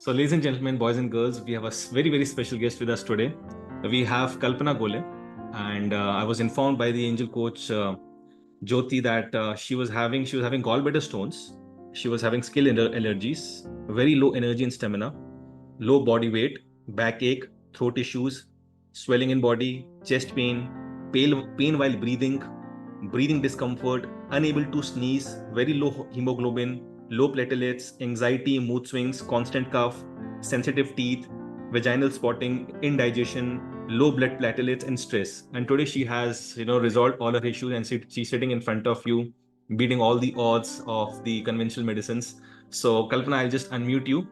So, ladies and gentlemen, boys and girls, we have a very, very special guest with us today. We have Kalpana Gole, and I was informed by the angel coach Jyoti that she was having gallbladder stones. She was having skin allergies, very low energy and stamina, low body weight, backache, throat issues, swelling in body, chest pain, pain while breathing, breathing discomfort, unable to sneeze, very low hemoglobin, low platelets, anxiety, mood swings, constant cough, sensitive teeth, vaginal spotting, indigestion, low blood platelets, and stress. And today she has, resolved all her issues, and she's sitting in front of you, beating all the odds of the conventional medicines. So, Kalpana, I'll just unmute you.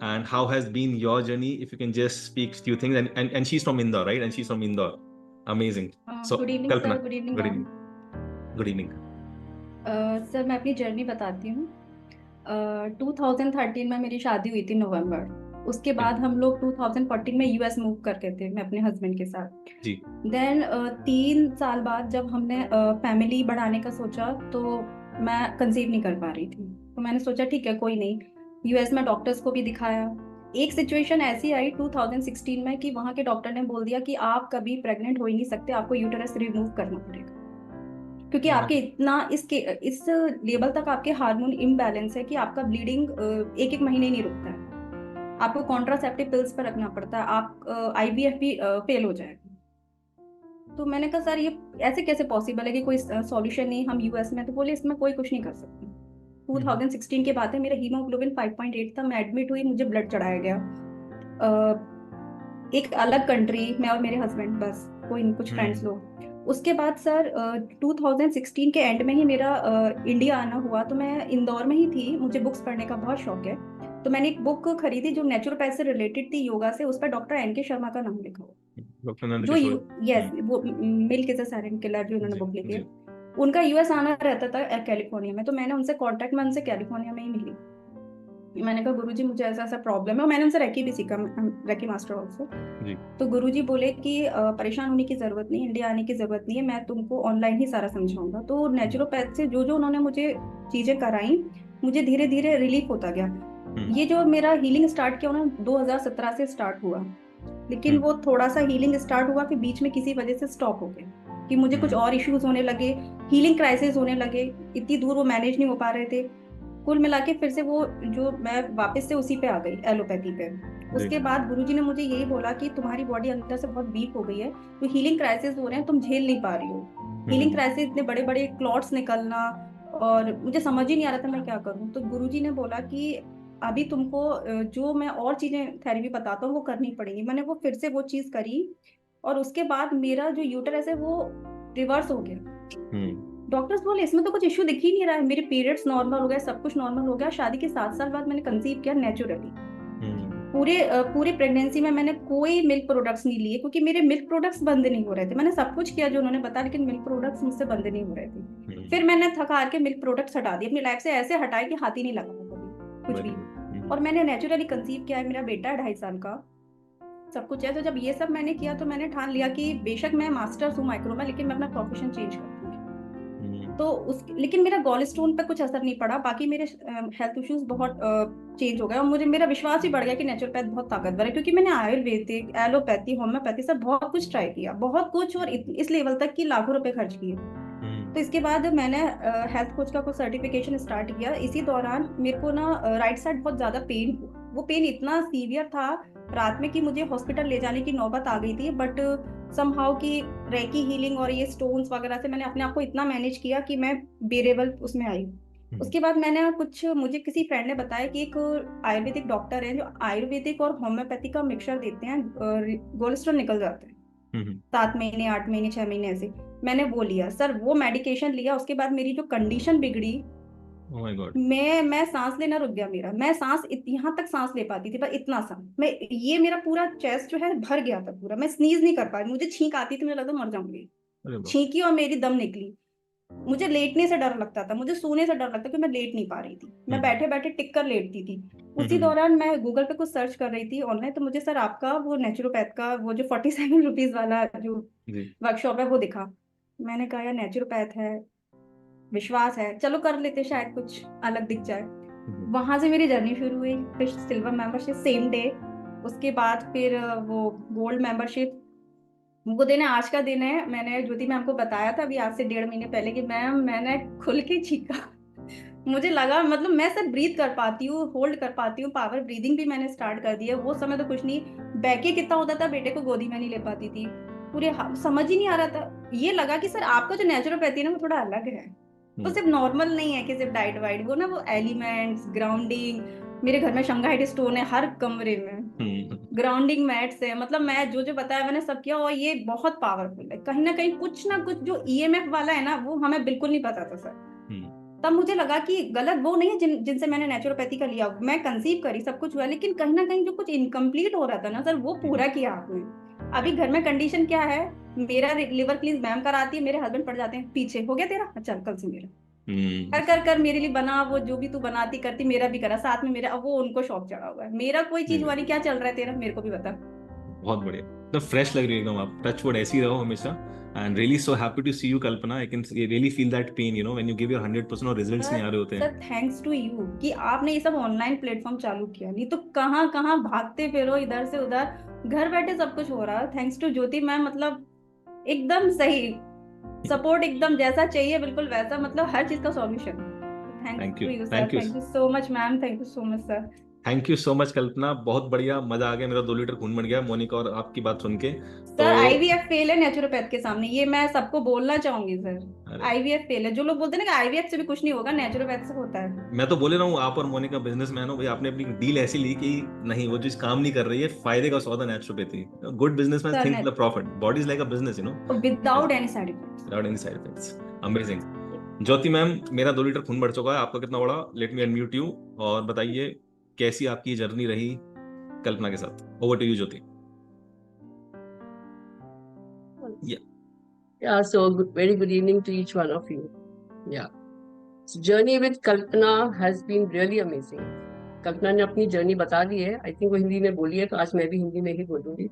And how has been your journey? If you can just speak a few things. And she's from Indore, right? And she's from Indore. Amazing. So, good evening Kalpana, sir, good evening good ma'am. evening. Good evening. Sir मैं अपनी journey बताती हूँ। 2013 में मेरी शादी हुई थी नवंबर। उसके बाद हम लोग 2014 में यूएस मूव करके थे, मैं अपने हस्बैंड के साथ। जी। देन 3 साल बाद जब हमने फैमिली बढ़ाने का सोचा तो मैं कंसीव नहीं कर पा रही थी। तो मैंने सोचा ठीक है कोई नहीं, यूएस में डॉक्टर्स को भी दिखाया। एक सिचुएशन ऐसी आई 2016 में कि वहाँ के डॉक्टर ने बोल दिया कि आप कभी प्रेग्नेंट हो ही नहीं सकते, आपको यूटेरस रिमूव करना पड़ेगा, क्योंकि आपके इतना इस लेवल तक आपके हार्मोन इम्बैलेंस है कि आपका ब्लीडिंग एक एक महीने नहीं रुकता है। आपको कॉन्ट्रासेप्टिव पिल्स पर रखना पड़ता है, आप आईवीएफ भी फेल हो जाएगा। तो मैंने कहा सर ये ऐसे कैसे पॉसिबल है कि कोई सॉल्यूशन नहीं, हम यूएस में। तो बोले इसमें कोई कुछ नहीं कर सकते। 2016 के बाद है, मेरा हीमोग्लोबिन 5.8 था, मैं एडमिट हुई, मुझे ब्लड चढ़ाया गया। एक अलग कंट्री, मैं और मेरे हस्बैंड, बस कोई नहीं, कुछ फ्रेंड्स लोग। उसके बाद सर 2016 के एंड में ही मेरा इंडिया आना हुआ। तो मैं इंदौर में ही थी, मुझे बुक्स पढ़ने का बहुत शौक है। तो मैंने एक बुक खरीदी जो नेचुरोपैथ से रिलेटेड थी, योगा से। उस पर डॉक्टर एन के शर्मा का नाम लिखा हुआ, डॉक्टर नंद जो किशोर। यस, वो milk is a silent killer जो उन्होंने जी बुक लिखी जी। है। उनका यूएस आना रहता था कैलिफोर्निया में। तो मैंने उनसे कांटेक्ट में उनसे कैलिफोर्निया में ही मिली। मैंने कहा गुरुजी मुझे ऐसा ऐसा प्रॉब्लम है, और मैंने उनसे रेकी भी सीखा, रेकी मास्टर ऑल्सो। जी। तो गुरुजी बोले कि परेशान होने की जरूरत नहीं, इंडिया आने की जरूरत नहीं है, मैं तुमको ऑनलाइन ही सारा समझाऊंगा। तो नेचुरोपैथ से जो जो उन्होंने मुझे चीजें कराई, मुझे धीरे धीरे रिलीफ होता गया। ये जो मेरा हीलिंग स्टार्ट किया उन्होंने 2017 से स्टार्ट हुआ, लेकिन वो थोड़ा सा हीलिंग स्टार्ट हुआ, फिर बीच में किसी वजह से स्टॉप हो गया कि मुझे कुछ और इश्यूज होने लगे, हीलिंग क्राइसिस होने लगे, इतनी दूर वो मैनेज नहीं हो पा रहे थे। कुल मिला के फिर से वो जो मैं वापस से उसी पे आ गई, एलोपैथी पे। उसके बाद गुरुजी ने मुझे यही बोला कि तुम्हारी बॉडी अंदर से बहुत वीक हो गई है, तो हीलिंग क्राइसिस हो रहे हैं, तुम झेल नहीं पा रही हो। हीलिंग क्राइसिस, इतने बड़े बड़े क्लॉट्स निकलना, और मुझे समझ ही नहीं आ रहा था मैं क्या करूं। तो गुरुजी ने बोला कि अभी तुमको जो मैं और चीजें थेरेपी बताता हूँ वो करनी पड़ेगी। मैंने वो फिर से वो चीज करी, और उसके बाद मेरा जो यूटरस है वो रिवर्स हो गया। डॉक्टर्स बोले इसमें तो कुछ इश्यू दिख ही नहीं रहा है, मेरे पीरियड्स नॉर्मल हो गए, सब कुछ नॉर्मल हो गया। शादी के 7 साल बाद मैंने कंसीव किया नेचुरली। पूरे प्रेगनेंसी में मैंने कोई मिल्क प्रोडक्ट्स नहीं लिए, क्योंकि मेरे मिल्क प्रोडक्ट्स बंद नहीं हो रहे थे। मैंने सब कुछ किया जो उन्होंने बताया, लेकिन मिल्क प्रोडक्ट्स मुझसे बंद नहीं हो रहे थे। फिर मैंने थक हार के मिल्क प्रोडक्ट्स हटा दिए अपनी लाइफ से, ऐसे हटाए कि हाथ ही नहीं लगा कभी कुछ भी। और मैंने नेचुरली कंसीव किया है, मेरा बेटा है 2.5 साल का, सब कुछ है। तो जब ये सब मैंने किया तो मैंने ठान लिया कि बेशक मैं मास्टर्स हूँ माइक्रो में, लेकिन मैं अपना प्रोफेशन चेंज करूंगी। तो उस लेकिन मेरा गॉल स्टोन पे कुछ असर नहीं पड़ा, बाकी मेरे हेल्थ इश्यूज बहुत चेंज हो गए। और मुझे मेरा विश्वास ही बढ़ गया कि नेचुरोपैथ बहुत ताकतवर है, क्योंकि मैंने आयुर्वेदिक, एलोपैथी, होम्योपैथी सब बहुत कुछ ट्राई किया, बहुत कुछ, और इस लेवल तक कि लाखों रुपए खर्च किए। तो इसके बाद मैंने हेल्थ कोच का कुछ सर्टिफिकेशन स्टार्ट किया। इसी दौरान मेरे को ना राइट साइड बहुत ज्यादा पेन हुआ। वो पेन इतना सीवियर था रात में कि मुझे हॉस्पिटल ले जाने की नौबत आ गई थी, बट समहाउ की रेकी हीलिंग और ये स्टोन्स वगैरह से मैंने अपने आप को इतना मैनेज किया कि मैं बेरेबल उसमें आई। उसके बाद मैंने मुझे किसी फ्रेंड ने बताया कि एक आयुर्वेदिक डॉक्टर है जो आयुर्वेदिक और होम्योपैथी का मिक्सचर देते हैं, कोलेस्ट्रॉल निकल जाते हैं 7 महीने, 8 महीने, 6 महीने ऐसे। मैंने वो लिया सर, वो मेडिकेशन लिया। उसके बाद मेरी जो कंडीशन बिगड़ी, Oh my God. मैं सांस लेना रुक गया मेरा। मैं सांस यहाँ तक सांस ले पाती थी, पर इतना सा मैं, ये मेरा पूरा चेस्ट जो है भर गया था पूरा। मैं स्नीज नहीं कर पा रही, मुझे छींक आती थी, मुझे लगता मर जाऊंगी। अरे बाप। छींकी और मेरी दम निकली। मुझे लेटने से डर लगता था, मुझे सोने से डर लगता कि मैं लेट नहीं पा रही थी, मैं बैठे बैठे टिक कर लेटती थी। उसी दौरान मैं गूगल पे कुछ सर्च कर रही थी ऑनलाइन, तो मुझे सर आपका वो नेचुरोपैथ का वो जो 47 रुपीज वाला जो जी। वर्कशॉप है वो दिखा। मैंने कहा यार नेचुरोपैथ है, विश्वास है, चलो कर लेते, शायद कुछ अलग दिख जाए। वहां से मेरी जर्नी शुरू हुई, फिर सिल्वर मेंबरशिप सेम डे, उसके बाद फिर वो गोल्ड मेंबरशिप। वो दिन है, आज का दिन है। मैंने ज्योति मैम को बताया था अभी आज से 1.5 महीने पहले कि मैम मैंने खुल के चीखा। मुझे लगा मतलब मैं सिर्फ ब्रीथ कर पाती हूँ, होल्ड कर पाती हूँ, पावर ब्रीदिंग भी मैंने स्टार्ट कर दी है। वो समय तो कुछ नहीं, बैके कितना होता था, बेटे को गोदी में नहीं ले पाती थी। समझ ही नहीं आ रहा था। ये लगा कि सर आपका जो नेचुरोपैथी है ना वो थोड़ा अलग है। तो सिर्फ नॉर्मल नहीं है कि सिर्फ डाइट वाइट, वो ना वो एलिमेंट्स, ग्राउंडिंग। मेरे घर में शंघाई स्टोन है हर कमरे में, ग्राउंडिंग मैट्स है। मतलब मैं जो जो बताया मैंने सब किया, और ये बहुत पावरफुल है। कहीं ना कुछ जो ईएमएफ वाला है ना, वो हमें बिल्कुल नहीं पता था सर। तब मुझे लगा कि गलत वो नहीं है जिनसे मैंने नेचुरोपैथी का लिया। मैं कंसीव करी, सब कुछ हुआ, लेकिन कहीं ना कहीं जो कुछ इनकम्प्लीट हो रहा था ना सर, वो पूरा किया आपने। अभी घर में कंडीशन क्या है, मेरा लिवर क्लींस मैम कराती है, मेरे हस्बैंड पड़ जाते हैं पीछे, हो गया तेरा, चल कल से मेरा कर कर कर मेरे लिए बना, वो जो भी तू बनाती करती मेरा भी करा साथ में मेरा। अब वो उनको शौक चढ़ा हुआ है, मेरा कोई चीज हुआ नहीं, क्या चल रहा है तेरा, मेरे को भी बता। बहुत बढ़िया, तो फ्रेश लग रही है एकदम आप। टच वुड ऐसी रहो हमेशा। And really so happy to see you Kalpana. I can really feel that pain, when you give your 100% और रिजल्ट्स नहीं सर आ रहे होते हैं। सर थैंक्स टू यू कि आपने ये सब ऑनलाइन प्लेटफॉर्म चालू किया, नहीं तो कहाँ कहाँ भागते फिरो इधर से उधर, घर बैठे सब कुछ हो रहा है। थैंक्स टू ज्योति मैम, मतलब एकदम सही सपोर्ट, एकदम जैसा चाहिए बिल्कुल वैसा, मतलब हर चीज का solution. Thanks thank you, to you sir, thank you, thank you so much ma'am, thank you so much sir. Thank you so much Kalpana. बहुत बढ़िया, मजा आ गया, मेरा 2 लीटर खून बन गया मोनिका और आपकी बात सुन के। तो सर आईवीएफ फेल है नेचुरोपैथ के सामने, ये मैं सबको बोलना चाहूंगी सर। अरे, आईवीएफ फेल है, जो लोग बोलते हैं ना कि आईवीएफ से भी कुछ नहीं होगा, नेचुरोपैथ से होता है। मैं तो बोले रहा हूँ, आप और मोनिका बिजनेसमैन हो भाई, आपने अपनी डील ऐसी ली कि नहीं वो चीज काम नहीं कर रही है, फायदे का सौदा naturopathy. Good businessman sir think the profit, body is like a business, without any side effects. Without any side effects. Amazing. Jyoti ma'am, मेरा 2 लीटर खून बढ़ चुका है, आपका कितना बढ़ा? Let me unmute you. और बताइए कैसी आपकी जर्नी रही कल्पना के साथ। Over to you Jyoti. Yeah, so very good evening to each one of you. Yeah. So journey with Kalpana has been really amazing. कल्पना ने अपनी जर्नी बता दी है, आई थिंक वो हिंदी में बोली है, तो आज मैं भी हिंदी में ही बोलूंगी।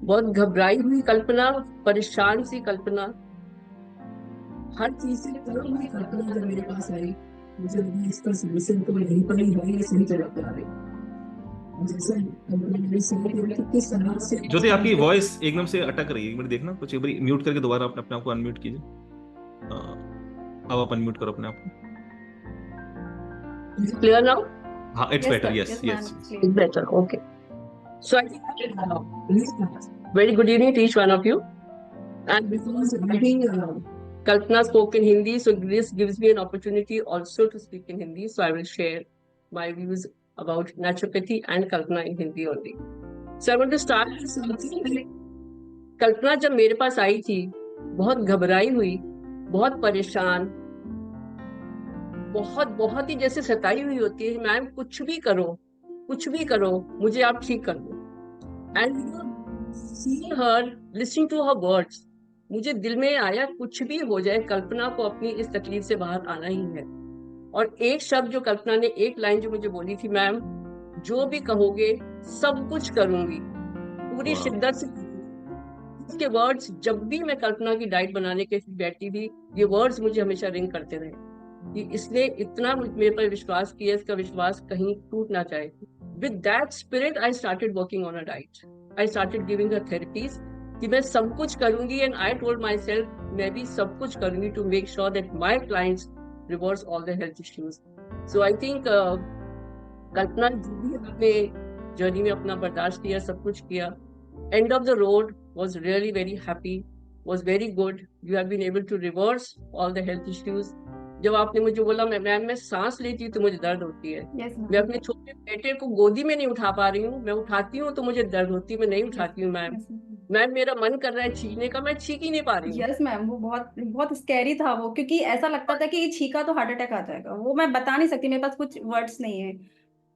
बहुत घबराई हुई कल्पना, परेशान सी कल्पना, हर चीज से तंग हुई कल्पना जब मेरे पास आई। मुझे लगा इसका सॉल्यूशन तो यहीं पर ही है, ये सही जगह पर आ रही। जैसे कल्पना ने सही बोला कि किस तरह से ज्योति आपकी वॉइस एकदम से अटक रही है, एक मिनट देखना, कुछ एक बार म्यूट करके दोबारा अपने आप को अनम्यूट कीजिए। अब आप अनम्यूट करो अपने आप को। Clear now? हाँ, it's better, yes yes. It's better. Okay. So I think very good evening to each one of you. And because reading Kalpana spoke in Hindi, so this gives me an opportunity also to speak in Hindi. So I will share my views about naturopathy and Kalpana in Hindi only. So I want to start with something. कल्पना जब मेरे पास आई थी, बहुत घबराई हुई, बहुत परेशान, बहुत बहुत ही जैसे सताई हुई होती है, मैम कुछ भी करो, मुझे आप ठीक कर दो। And see her, listening to her words, मुझे दिल में आया कुछ भी हो जाए कल्पना को अपनी इस तकलीफ से बाहर आना ही है। और एक शब्द जो कल्पना ने, एक लाइन जो मुझे बोली थी, मैम जो भी कहोगे सब कुछ करूंगी, पूरी शिद्दत से। उसके वर्ड्स जब भी मैं कल्पना की डाइट बनाने के बैठती थी, ये वर्ड्स मुझे हमेशा रिंग करते रहे कि इसने इतना मेरे पर विश्वास किया, इसका विश्वास कहीं टूट ना जाए। With that spirit I started working on a diet, I started giving her therapies कि मैं सब कुछ करूंगी। And I told myself मैं भी सब कुछ करूंगी to make sure that my clients reverse all the health issues. So I think Kalpana जो भी आपने जर्नी में अपना बर्दाश्त किया, सब कुछ किया, end of the road was really very happy, was very good. You have been able to reverse all the health issues. जब आपने मुझे बोला मैम मैं सांस लेती हूँ तो मुझे दर्द होती है, मैं अपने छोटे बेटे को गोदी में नहीं उठा पा रही हूँ, मैं उठाती हूँ तो मुझे दर्द होती है, मैं नहीं उठाती हूँ मैम मेरा मन कर रहा है छींकने का, मैं छींक ही नहीं पा रही हूँ। यस मैम, वो बहुत बहुत स्कैरी था वो, क्योंकि ऐसा लगता था कि ये छींका तो हार्ट अटैक आ जाएगा। वो मैं बता नहीं सकती, मेरे पास कुछ वर्ड्स नहीं है।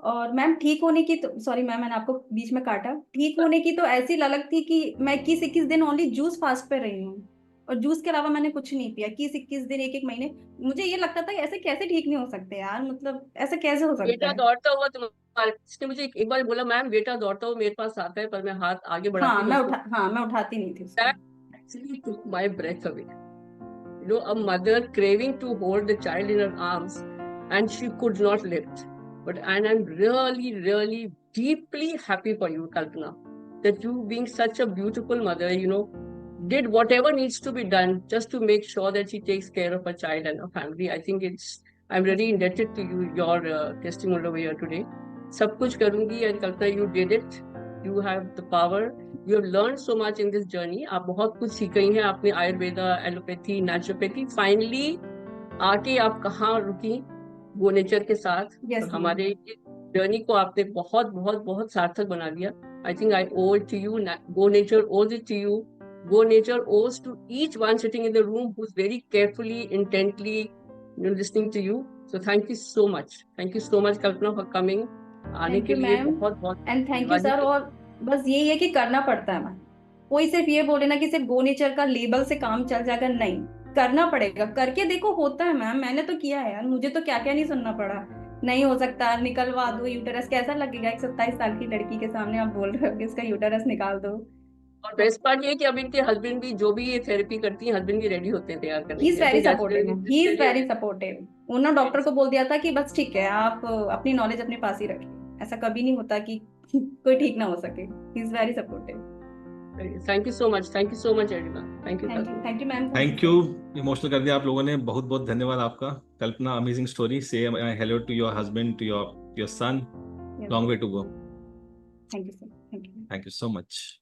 और मैम ठीक होने की तो, सॉरी मैम मैंने आपको बीच में काटा, ठीक होने की तो ऐसी ललक थी कि मैं 21-21 दिन ओनली जूस फास्ट पे रही हूँ, और जूस के अलावा मैंने कुछ नहीं पिया। 21-21 दिन, एक एक महीने। मुझे ये लगता था ऐसे कैसे ठीक नहीं हो सकते यार, मतलब ऐसे कैसे हो सकता बेटा है। दौड़ता हुआ तुम्हारे, इसने मुझे एक बार बोला मैम बेटा दौड़ता हुआ मेरे पास आता है पर मैं हाथ आगे बढ़ाती मैं उठाती नहीं थी उसको। That actually took my breath away. A mother craving to hold the child in her arms, and she could not lift. And I'm really, really deeply happy for you, Kalpana, that you being such a beautiful mother, did whatever needs to be done just to make sure that she takes care of her child and her family. I think I'm really indebted to you, your testimony over here today. सब कुछ करूंगी, and Kalpana, you did it. You have the power. You have learned so much in this journey. आप बहुत कुछ सीख गई हैं. आपने आयुर्वेदा, एलोपैथी, नेचुरोपैथी, फाइनली आके आप कहाँ रुकी? गो नेचर के साथ. Yes, और हमारे जर्नी को आपने बहुत बहुत बहुत सार्थक बना दिया. I think I owe it to you. Go Nature owes it to you. Go Nature owes to each one sitting in the room who's very carefully, intently, listening to you. So thank you so much. Thank you so much, Kalpana, for coming. आने के लिए बहुत बहुत and thank you sir. और बस यही है कि करना पड़ता है मैम. कोई सिर्फ ये बोले ना कि सिर्फ गो नेचर का लेबल से काम चल जाएगा, नहीं, करना पड़ेगा. करके देखो, होता है मैम. मैंने तो किया है यार, मुझे तो क्या क्या नहीं सुनना पड़ा. नहीं हो सकता, निकलवा दो यूटेरस. कैसा लगेगा एक 27 साल की लड़की के सामने आप बोल रहे हो कि इसका यूटेरस निकाल दो. और बेस्ट पार्ट ये है कि अब इनके हस्बैंड भी, जो भी ये थेरेपी करती हैं, हस्बैंड भी रेडी होते हैं तैयार करने के लिए. ही इज वेरी सपोर्टिव. उन्होंने डॉक्टर को बोल दिया था कि बस ठीक है, आप अपनी नॉलेज अपने पास ही रखिए. ऐसा कभी नहीं होता कि कोई ठीक ना हो सके. He is very supportive. Thank you so much. Thank you so much Irina. Thank you ma'am. Thank you. Emotional कर दिया आप लोगों ने. बहुत बहुत धन्यवाद आपका. Kalpana, amazing story. Say hello to your husband, to your son. Long way to go. Thank you sir. Thank you so much.